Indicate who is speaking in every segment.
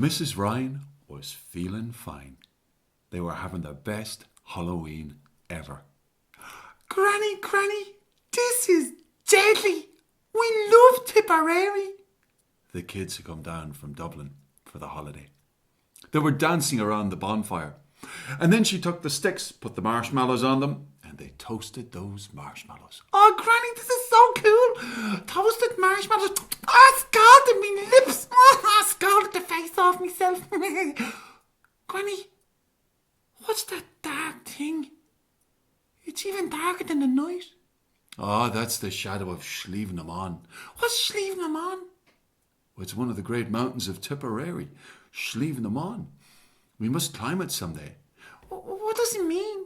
Speaker 1: Mrs. Ryan was feeling fine. They were having the best Halloween ever.
Speaker 2: Granny, this is deadly. We love Tipperary.
Speaker 1: The kids had come down from Dublin for the holiday. They were dancing around the bonfire. And then she took the sticks, put the marshmallows on them, and they toasted those marshmallows.
Speaker 2: Oh, Granny, this is so cool. Toasted marshmallows. Oh, scalded me lips. Oh, scalded the face off myself. Granny, what's that dark thing? It's even darker than the night.
Speaker 1: Ah, that's the shadow of Slievenamon.
Speaker 2: What's Slievenamon?
Speaker 1: It's one of the great mountains of Tipperary, Slievenamon. We must climb it someday.
Speaker 2: What does it mean?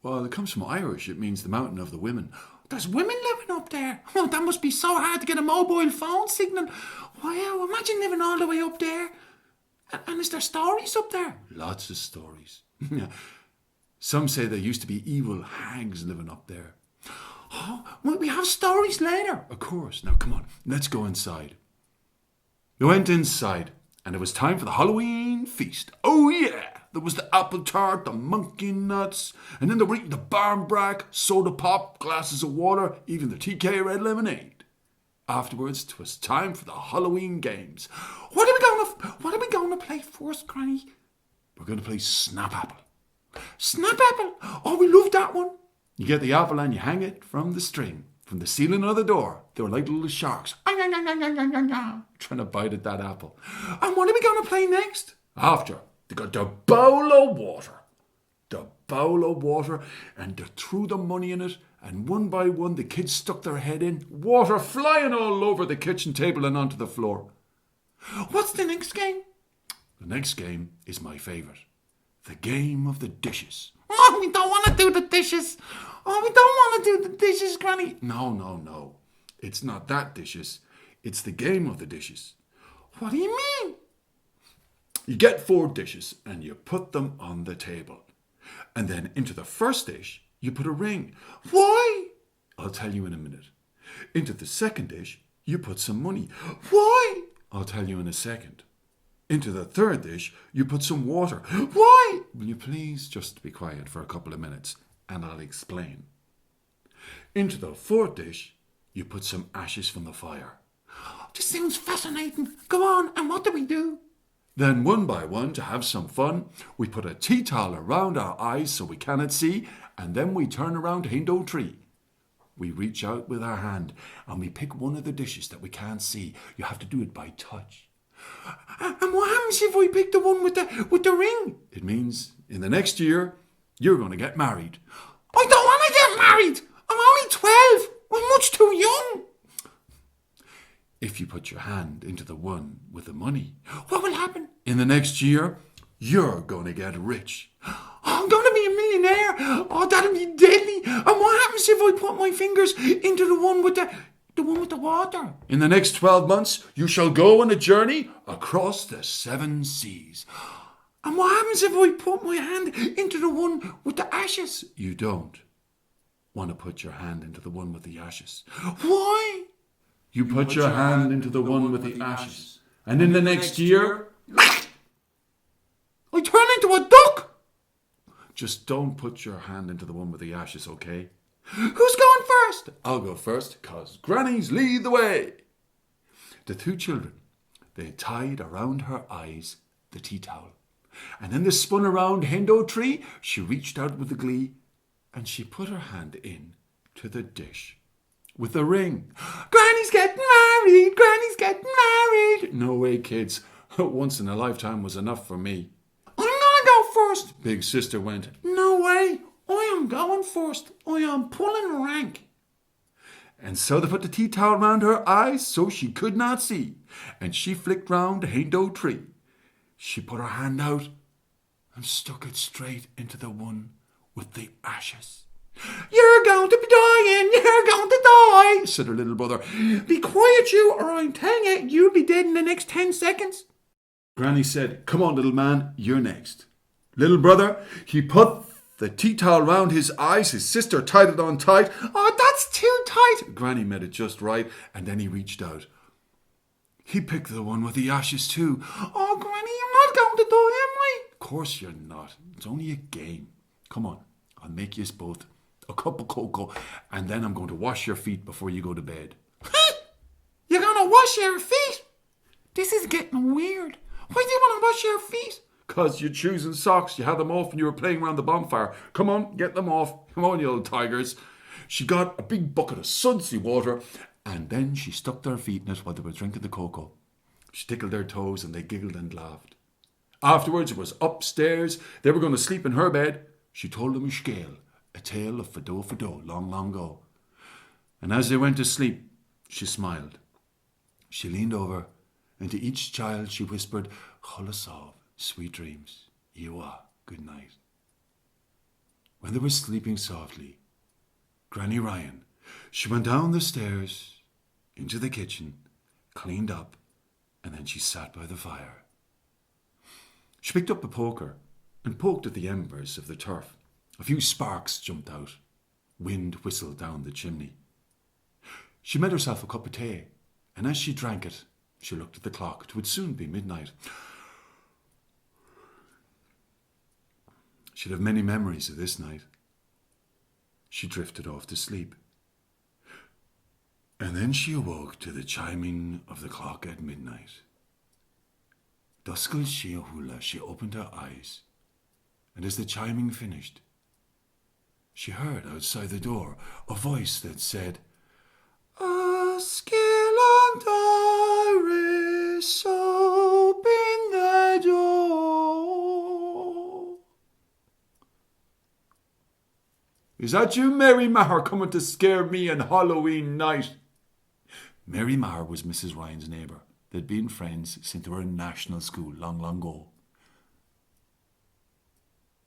Speaker 1: Well, it comes from Irish. It means the mountain of the women.
Speaker 2: There's women living up there. Oh, that must be so hard to get a mobile phone signal. Wow, imagine living all the way up there. And is there stories up there?
Speaker 1: Lots of stories. Some say there used to be evil hags living up there.
Speaker 2: Oh, we have stories later.
Speaker 1: Of course. Now, come on. Let's go inside. We went inside, and it was time for the Halloween feast. Oh, yeah. There was the apple tart, the monkey nuts, and then they were eating the barmbrack, soda pop, glasses of water, even the TK red lemonade. Afterwards, 'twas time for the Halloween games.
Speaker 2: What are we going to play first, Granny?
Speaker 1: We're going to play Snap Apple.
Speaker 2: Snap Apple? Oh, we love that one.
Speaker 1: You get the apple and you hang it from the string, from the ceiling of the door. They were like little sharks, trying to bite at that apple.
Speaker 2: And what are we going to play next?
Speaker 1: After, they got the bowl of water. The bowl of water, and they threw the money in it, and one by one the kids stuck their head in, water flying all over the kitchen table and onto the floor.
Speaker 2: What's the next game?
Speaker 1: The next game is my favourite. The game of the dishes.
Speaker 2: Oh, we don't want to do the dishes. Oh, we don't want to do the dishes, Granny.
Speaker 1: No. It's not that dishes. It's the game of the dishes.
Speaker 2: What do you mean?
Speaker 1: You get 4 dishes and you put them on the table. And then into the first dish, you put a ring.
Speaker 2: Why?
Speaker 1: I'll tell you in a minute. Into the second dish, you put some money.
Speaker 2: Why?
Speaker 1: I'll tell you in a second. Into the third dish, you put some water.
Speaker 2: Why?
Speaker 1: Will you please just be quiet for a couple of minutes and I'll explain. Into the fourth dish, you put some ashes from the fire.
Speaker 2: This sounds fascinating. Go on, and what do we do?
Speaker 1: Then one by one, to have some fun, we put a tea towel around our eyes so we cannot see, and then we turn around to Hindo Tree. We reach out with our hand and we pick one of the dishes that we can't see. You have to do it by touch.
Speaker 2: And what happens if we pick the one with the ring?
Speaker 1: It means in the next year, you're going to get married.
Speaker 2: I don't want to get married. I'm only 12. I'm much too young.
Speaker 1: If you put your hand into the one with the money,
Speaker 2: what will happen?
Speaker 1: In the next year, you're going to get rich.
Speaker 2: I'm going to be a millionaire. Oh, that'll be deadly. And what happens if I put my fingers into the one with the water?
Speaker 1: In the next 12 months, you shall go on a journey across the 7 seas.
Speaker 2: And what happens if I put my hand into the one with the ashes?
Speaker 1: You don't want to put your hand into the one with the ashes.
Speaker 2: Why?
Speaker 1: You put your hand into the one with the ashes. And in the next year,
Speaker 2: I turn into a duck.
Speaker 1: Just don't put your hand into the one with the ashes, okay?
Speaker 2: Who's going first?
Speaker 1: I'll go first, 'cause grannies lead the way. The 2 children, they tied around her eyes the tea towel. And then they spun around Hindo Tree. She reached out with the glee, and she put her hand in to the dish with the ring.
Speaker 2: Granny's getting married! Granny's getting married!
Speaker 1: No way, kids. Once in a lifetime was enough for me.
Speaker 2: I'm gonna go first.
Speaker 1: Big sister went.
Speaker 2: No way. I am going first. I am pulling rank.
Speaker 1: And so they put the tea towel round her eyes so she could not see. And she flicked round the Hindo Tree. She put her hand out and stuck it straight into the one with the ashes.
Speaker 2: You're going to be dying. You're going to die, said her little brother. Be quiet, you, or I'm telling you, you'll be dead in the next 10 seconds.
Speaker 1: Granny said, come on, little man, you're next. Little brother, he put the tea towel round his eyes. His sister tied it on tight.
Speaker 2: Oh, that's too tight.
Speaker 1: Granny made it just right, and then he reached out. He picked the one with the ashes too.
Speaker 2: Oh, Granny, I'm not going to die, am I?
Speaker 1: Of course you're not. It's only a game. Come on, I'll make you both a cup of cocoa, and then I'm going to wash your feet before you go to bed.
Speaker 2: You're going to wash your feet? This is getting weird. Why do you want to wash your feet?
Speaker 1: 'Cause you're choosing socks. You had them off when you were playing around the bonfire. Come on, get them off. Come on, you old tigers. She got a big bucket of sudsy water, and then she stuck their feet in it while they were drinking the cocoa. She tickled their toes, and they giggled and laughed. Afterwards, it was upstairs. They were going to sleep in her bed. She told them a scale, a tale of Fado, long, long ago. And as they went to sleep, she smiled. She leaned over, and to each child she whispered, Chulasov, sweet dreams, Iwa, good night. When they were sleeping softly, Granny Ryan, she went down the stairs, into the kitchen, cleaned up, and then she sat by the fire. She picked up a poker and poked at the embers of the turf. A few sparks jumped out. Wind whistled down the chimney. She made herself a cup of tea, and as she drank it, she looked at the clock. It would soon be midnight. She'd have many memories of this night. She drifted off to sleep. And then she awoke to the chiming of the clock at midnight. Duskel Shiahula, she opened her eyes, and as the chiming finished, she heard outside the door a voice that said, Askilandaris, open the door. Is that you, Mary Maher, coming to scare me on Halloween night? Mary Maher was Mrs. Ryan's neighbour. They'd been friends since they were in national school long, long ago.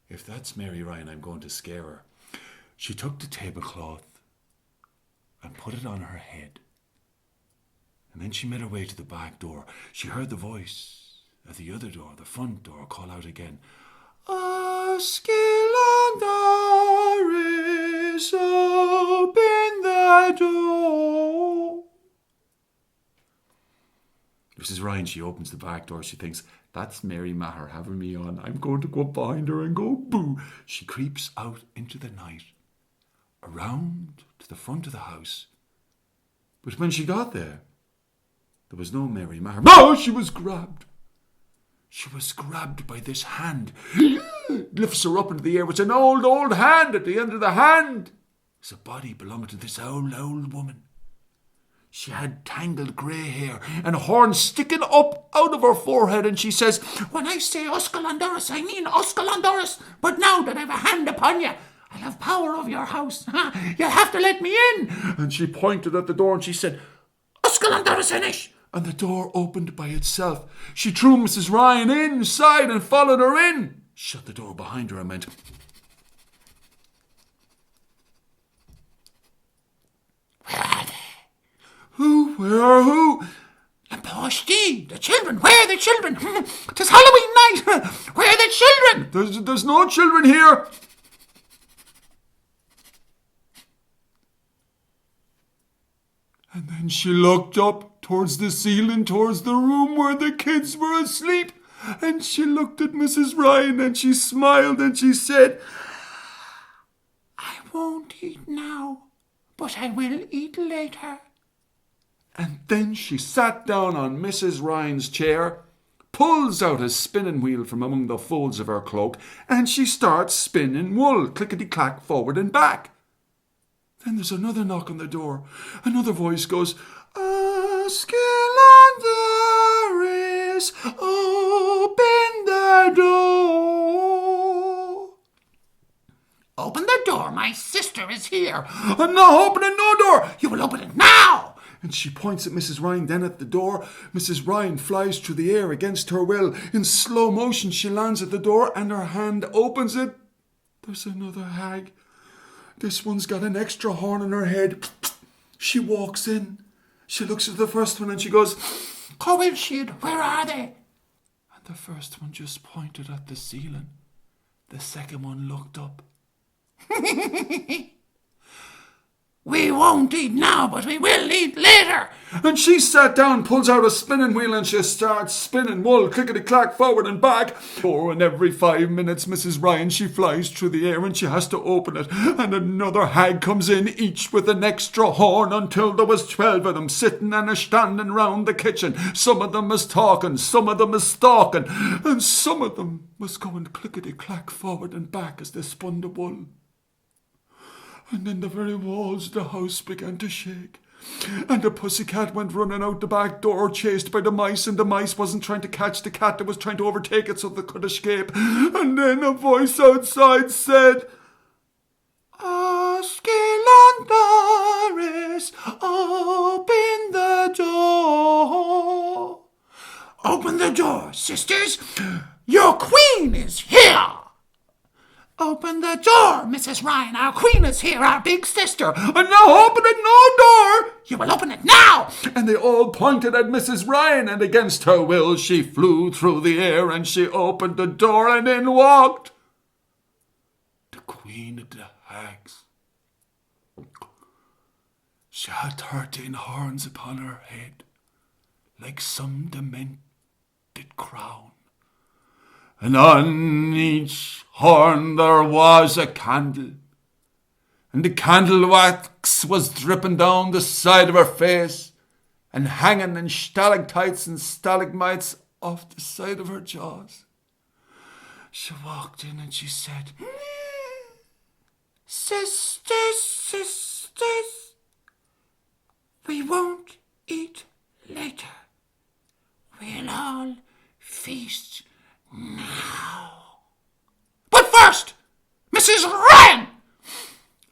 Speaker 1: If that's Mary Ryan, I'm going to scare her. She took the tablecloth and put it on her head. And then she made her way to the back door. She heard the voice at the other door, the front door, call out again, Askilandaris, open the door. Mrs. Ryan, she opens the back door. She thinks, that's Mary Maher having me on. I'm going to go up behind her and go boo. She creeps out into the night, around to the front of the house. But when she got there was no Mary Maher. No, she was grabbed. She was grabbed by this hand. Lifts her up into the air. It's an old, old hand. At the end of the hand is a body belonging to this old, old woman. She had tangled grey hair and a horn sticking up out of her forehead, and she says, when I say Oskalandoris, I mean Oskalandoris. But now that I've a hand upon you, I'll have power over your house. You'll have to let me in. And she pointed at the door and she said, Oskalandoris Inish. And the door opened by itself. She threw Mrs. Ryan inside and followed her in. Shut the door behind her and went, where are they? Who? Where are who? Lamposhti, the children. Where are the children? 'Tis Halloween night. Where are the children? There's no children here. And then she looked up towards the ceiling, towards the room where the kids were asleep. And she looked at Mrs. Ryan and she smiled and she said, I won't eat now, but I will eat later. And then she sat down on Mrs. Ryan's chair, pulls out a spinning wheel from among the folds of her cloak, and she starts spinning wool, clickety-clack, forward and back. Then there's another knock on the door. Another voice goes, Askilandaris, open the door. Open the door, my sister is here. I'm not opening no door. You will open it now. And she points at Mrs. Ryan, then at the door. Mrs. Ryan flies through the air against her will. In slow motion, she lands at the door and her hand opens it. There's another hag. This one's got an extra horn on her head. She walks in. She looks at the first one and she goes, Coilsheed, where are they? And the first one just pointed at the ceiling. The second one looked up.
Speaker 2: We won't eat now, but we will eat later.
Speaker 1: And she sat down, pulls out a spinning wheel, and she starts spinning wool, clickety-clack, forward and back. Oh, and every 5 minutes, Mrs. Ryan, she flies through the air and she has to open it. And another hag comes in, each with an extra horn, until there was 12 of them sitting and a-standing round the kitchen. Some of them was talking, some of them was stalking, and some of them was going clickety-clack, forward and back as they spun the wool. And then the very walls of the house began to shake. And the pussycat went running out the back door, chased by the mice, and the mice wasn't trying to catch the cat, that was trying to overtake it so they could escape. And then a voice outside said, Askelandaris, open the door.
Speaker 2: Open the door, sisters. Your queen is here. Open the door, Mrs. Ryan. Our queen is here, our big sister.
Speaker 1: I'm not opening no door.
Speaker 2: You will open it now.
Speaker 1: And they all pointed at Mrs. Ryan, and against her will she flew through the air, and she opened the door, and in walked the Queen of the Hags. She had 13 horns upon her head, like some demented crown. And on each horn there was a candle, and the candle wax was dripping down the side of her face, and hanging in stalactites and stalagmites off the side of her jaws. She walked in and she said,
Speaker 2: Sisters, we won't eat later. We'll all feast now. But first, Mrs. Ryan,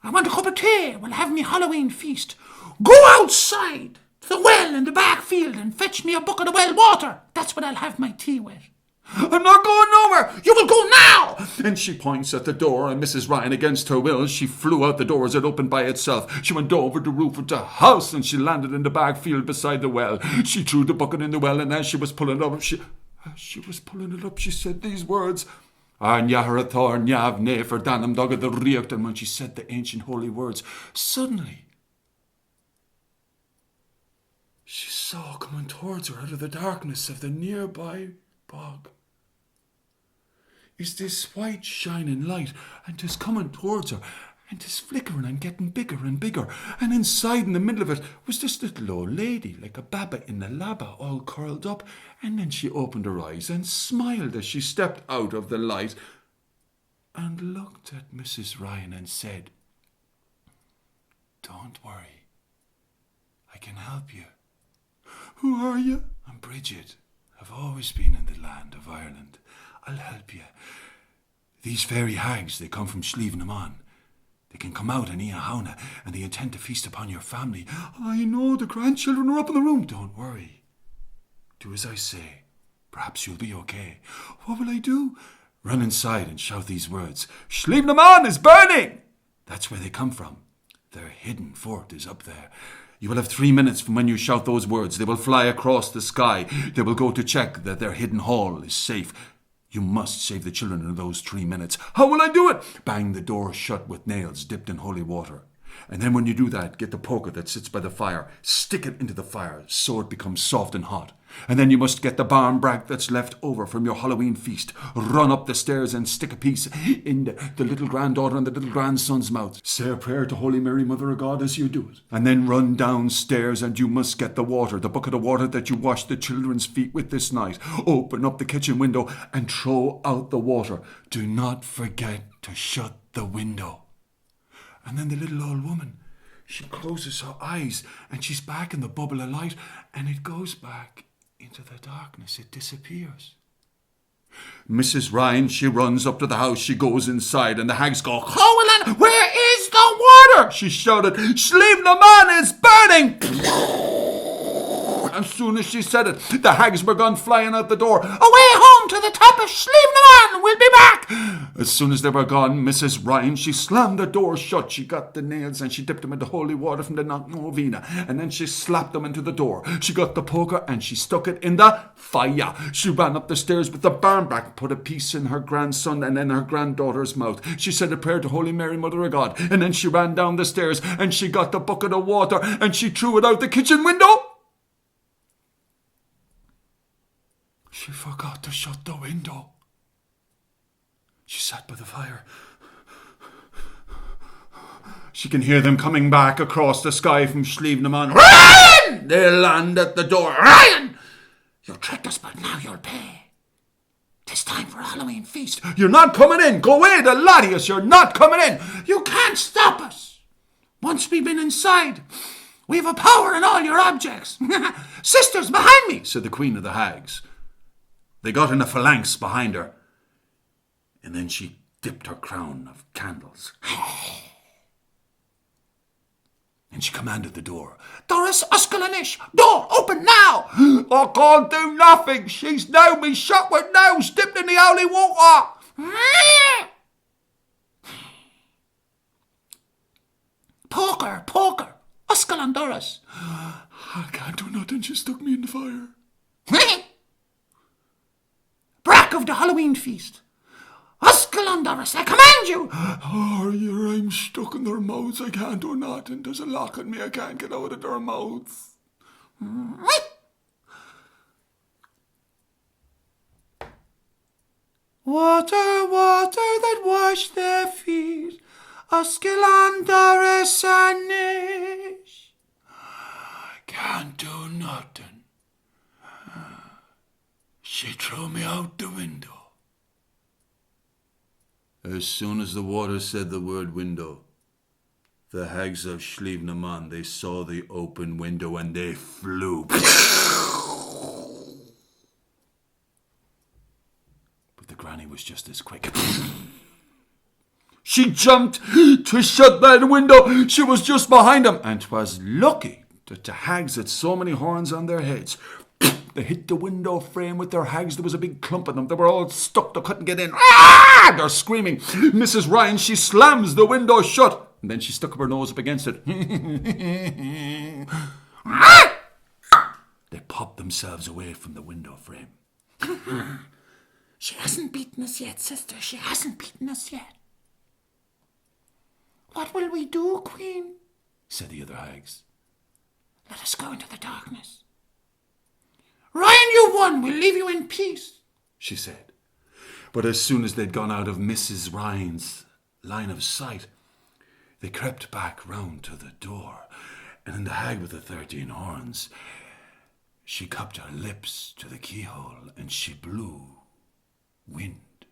Speaker 2: I want a cup of tea. We'll have me Halloween feast. Go outside to the well in the back field and fetch me a bucket of well water. That's what I'll have my tea with.
Speaker 1: I'm not going nowhere.
Speaker 2: You will go now.
Speaker 1: And she points at the door, and Mrs. Ryan, against her will, she flew out the door as it opened by itself. She went over the roof of the house, and she landed in the back field beside the well. She threw the bucket in the well, and as she was pulling it up, she said these words, Ar Nyaharathor Nyav Nefer Danam Dogga the Riach. And when she said the ancient holy words, suddenly she saw coming towards her out of the darkness of the nearby bog is this white shining light, and 'tis coming towards her, and 'tis flickering and getting bigger and bigger, and inside in the middle of it was this little old lady, like a baba in a laba, all curled up. And then she opened her eyes and smiled as she stepped out of the light and looked at Mrs. Ryan and said, Don't worry, I can help you. Who are you? I'm Bridget. I've always been in the land of Ireland. I'll help you. These fairy hags, they come from Slievenamon. They can come out in Iahauna, and they intend to feast upon your family. I know, the grandchildren are up in the room. Don't worry. Do as I say. Perhaps you'll be okay. What will I do? Run inside and shout these words. Slievenamon is burning! That's where they come from. Their hidden fort is up there. You will have 3 minutes from when you shout those words. They will fly across the sky. They will go to check that their hidden hall is safe. You must save the children in those 3 minutes. How will I do it? Bang the door shut with nails dipped in holy water. And then when you do that, get the poker that sits by the fire, stick it into the fire so it becomes soft and hot. And then you must get the barn brack that's left over from your Halloween feast, run up the stairs and stick a piece in the little granddaughter and the little grandson's mouth. Say a prayer to Holy Mary, Mother of God, as you do it. And then run downstairs and you must get the water, the bucket of water that you washed the children's feet with this night. Open up the kitchen window and throw out the water. Do not forget to shut the window. And then the little old woman, she closes her eyes and she's back in the bubble of light, and it goes back into the darkness. It disappears. Mrs. Ryan, she runs up to the house. She goes inside and the hags go,
Speaker 2: Howland, where is the water?
Speaker 1: She shouted, Slievenamon is burning! As soon as she said it, the hags were gone flying out the door.
Speaker 2: Away home to the top of Slievenamon. We'll be back.
Speaker 1: As soon as they were gone, Mrs. Ryan, she slammed the door shut. She got the nails and she dipped them into holy water from the novena. And then she slapped them into the door. She got the poker and she stuck it in the fire. She ran up the stairs with the barnback, put a piece in her grandson and in her granddaughter's mouth. She said a prayer to Holy Mary, Mother of God. And then she ran down the stairs and she got the bucket of water and she threw it out the kitchen window. She forgot to shut the window. She sat by the fire. She can hear them coming back across the sky from Slievenamon. Ryan! They land at the door. Ryan!
Speaker 2: You tricked us, but now you'll pay. It's time for a Halloween feast.
Speaker 1: You're not coming in. Go away, the lot of us. You're not coming in.
Speaker 2: You can't stop us. Once we've been inside, we've a power in all your objects. Sisters, behind me,
Speaker 1: said the Queen of the Hags. They got in a phalanx behind her. And then she dipped her crown of candles. And she commanded the door.
Speaker 2: Doris Uskalanish, door open now.
Speaker 1: I can't do nothing. She's now me shut with nails dipped in the holy water.
Speaker 2: Poker, Uskalan Doris.
Speaker 1: I can't do nothing. She stuck me in the fire.
Speaker 2: Brack of the Halloween feast. Uskalan Doris, I command you.
Speaker 1: I'm stuck in their mouths. I can't do nothing. There's a lock on me. I can't get out of their mouths.
Speaker 2: Water that washed their feet. Uskalan Doris and Nish.
Speaker 1: Can't do nothing. She threw me out the window. As soon as the water said the word window, the Hags of Slievenamon, they saw the open window and they flew. But the granny was just as quick. She jumped to shut that window. She was just behind them. And 'twas lucky that the hags had so many horns on their heads. They hit the window frame with their hags. There was a big clump of them. They were all stuck. They couldn't get in. Ah! They're screaming. Mrs. Ryan, she slams the window shut. And then she stuck up her nose up against it. They popped themselves away from the window frame.
Speaker 2: She hasn't beaten us yet, sister. She hasn't beaten us yet. What will we do, Queen?
Speaker 1: Said the other hags.
Speaker 2: Let us go into the darkness. Ryan, you won. We'll leave you in peace,
Speaker 1: she said. But as soon as they'd gone out of Mrs. Ryan's line of sight, they crept back round to the door, and in the hag with the 13 horns, she cupped her lips to the keyhole, and she blew wind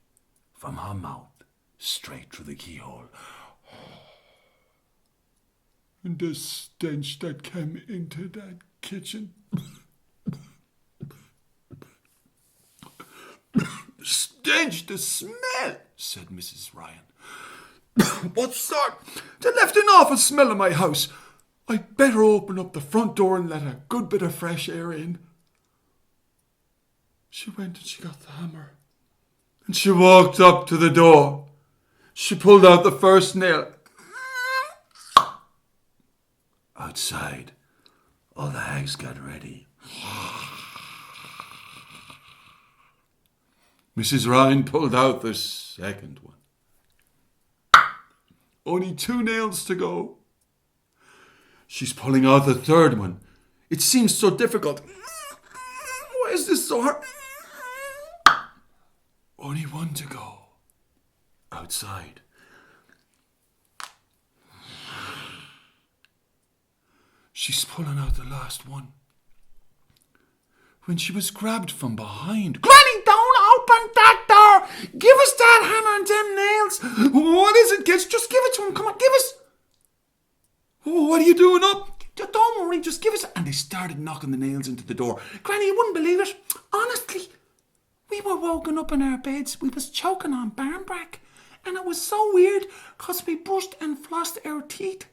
Speaker 1: from her mouth straight through the keyhole. And the stench that came into that kitchen. Stench, the smell, said Mrs. Ryan. What sort? They left an awful smell in my house. I'd better open up the front door and let a good bit of fresh air in. She went and she got the hammer. And she walked up to the door. She pulled out the first nail. Outside, all the hags got ready. Mrs. Ryan pulled out the second one. Only 2 nails to go. She's pulling out the third one. It seems so difficult. Why is this so hard? Only 1 to go. Outside. She's pulling out the last one. When she was grabbed from behind.
Speaker 2: Granny, don't open that door. Give us that hammer and them nails.
Speaker 1: What is it, kids? Just give it to him. Come on, give us. Oh, what are you doing up?
Speaker 2: Don't worry, just give us.
Speaker 1: And they started knocking the nails into the door.
Speaker 2: Granny, you wouldn't believe it. Honestly, we were woken up in our beds. We was choking on barnbrack. And it was so weird because we brushed and flossed our teeth.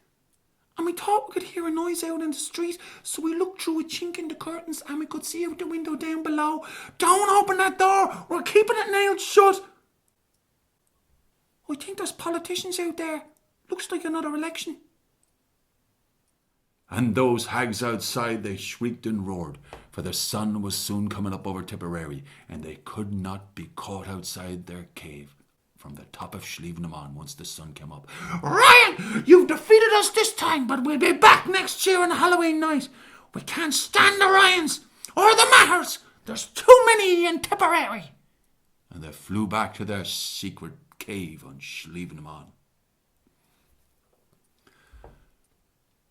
Speaker 2: And we thought we could hear a noise out in the street, so we looked through a chink in the curtains and we could see out the window down below. Don't open that door, we're keeping it nailed shut. think there's politicians out there. Looks like another election.
Speaker 1: And those hags outside, they shrieked and roared, for the sun was soon coming up over Tipperary, and they could not be caught outside their cave from the top of Slievenamon once the sun came up.
Speaker 2: Ryan, you've defeated us this time, but we'll be back next year on Halloween night. We can't stand the Ryans or the Mahers. There's too many in Tipperary.
Speaker 1: And they flew back to their secret cave on Slievenamon.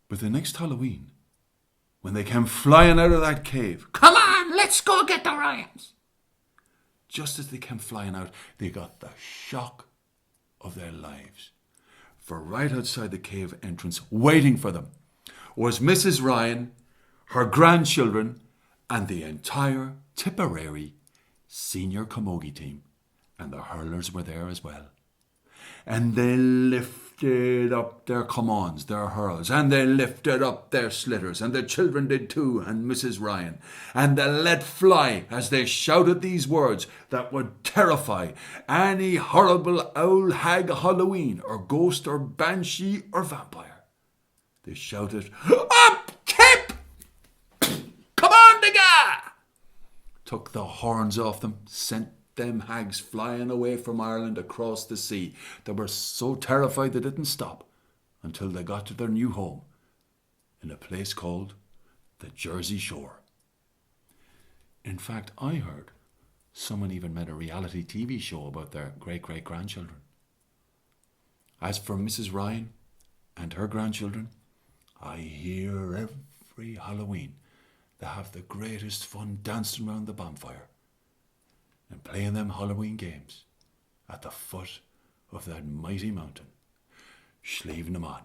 Speaker 1: But the next Halloween, when they came flying out of that cave,
Speaker 2: Come on, let's go get the Ryans.
Speaker 1: just as they came flying out, they got the shock of their lives. For right outside the cave entrance, waiting for them, was Mrs. Ryan, her grandchildren, and the entire Tipperary senior camogie team. And the hurlers were there as well. And they lifted up their come-ons, their hurls, and they lifted up their slitters, and the children did too, and Mrs. Ryan. And they let fly as they shouted these words that would terrify any horrible owl, hag, Halloween, or ghost, or banshee, or vampire. They shouted, "Up, Kip! Come on, the guy!" Took the horns off them, sent them hags flying away from Ireland across the sea. They were so terrified they didn't stop until they got to their new home in a place called the Jersey Shore. In fact, I heard someone even made a reality TV show about their great-great-grandchildren. As for Mrs. Ryan and her grandchildren, I hear every Halloween they have the greatest fun dancing around the bonfire and playing them Halloween games at the foot of that mighty mountain, Slievenamon.